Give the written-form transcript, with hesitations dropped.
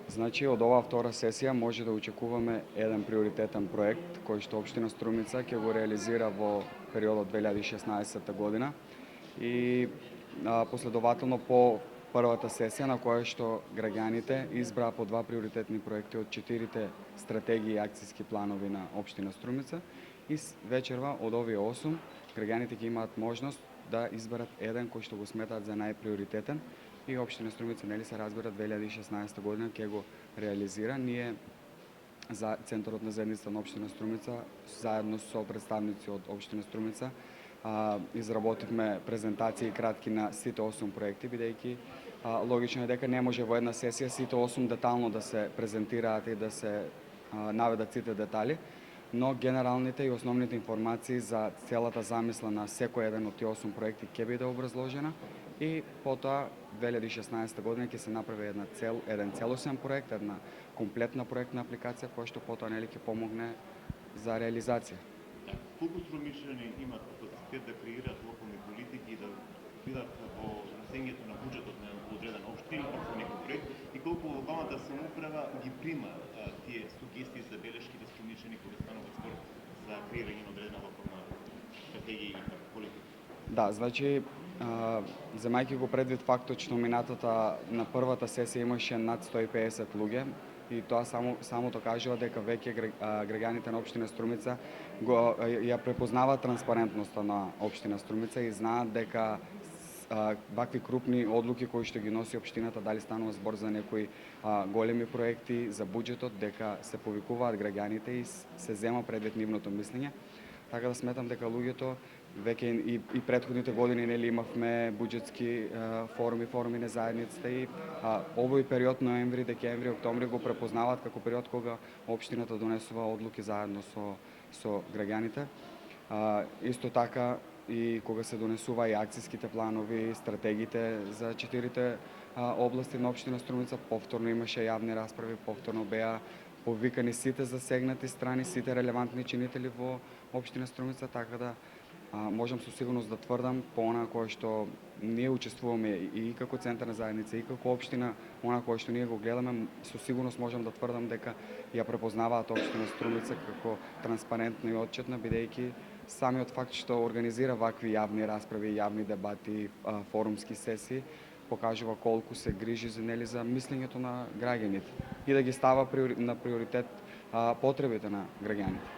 Значи, од оваа втора сесија може да очекуваме еден приоритетен проект кој што општина Струмица ќе го реализира во периодот 2016 година и последователно по првата сесија на која што граѓаните избраа по два приоритетни проекти од 4 стратегии и акциски планови на општина Струмица и вечерва од овие 8 граѓаните ќе имаат можност да изберат еден кој што го сметаат за најприоритетен и општина Струмица, нели се разбира, 2016 година ќе го реализира. Ние за Центарот на заедница на општина Струмица заедно со представници од општина Струмица изработивме презентации кратки на сите 8 проекти, бидејќи логично е дека не може во една сесија сите 8 детално да се презентираат и да се наведат сите детали, но генералните и основните информации за целата замисла на секој еден од тие 8 проекти ќе биде образложена и потоа 2016 година ќе се направи еден целосен проект, една комплетна проектна апликација која што потоа нели ќе помогне за реализација. Колку струмичани имаат капацитет да креираат локални политики и да бидат во носењето на буџетот на одредена општина или некој проект и колку локалната самоуправа ги прима тие сугестии за белешки да струмичани кога станува збор за креирање на одредена локална стратегија и политика? Да, значи, земајќи го предвид фактот што минатата на првата сесија имаше над 150 луѓе и тоа самото кажува дека веќе граѓаните на општина Струмица ја препознаваат транспарентноста на општина Струмица и знаат дека вакви крупни одлуки кои што ги носи општината, дали станува збор за некои големи проекти, за буџетот, дека се повикуваат граѓаните и се зема предвид нивното мислење. Така да сметам дека луѓето веќе и претходните години нели имавме буџетски форуми на заедницата и овој период ноември, декември, октомври го препознаваат како период кога општината донесува одлуки заедно со граѓаните. Исто така и кога се донесува и акциските планови, стратегиите за 4 области на општина Струмица, повторно имаше јавни расправи, повторно беа повикани сите засегнати страни, сите релевантни чинители во општина Струмица, така да можам со сигурност да тврдам по она кое што ние учествуваме и како центар на заедница и како општина, она кое што ние го гледаме, со сигурност можам да тврдам дека ја препознаваат општина Струмица како транспарентна и отчетна, бидејќи самиот факт што организира вакви јавни расправи, јавни дебати, форумски сесии, покажува колку се грижи за мислењето на граѓаните и да ги става на приоритет потребите на граѓаните.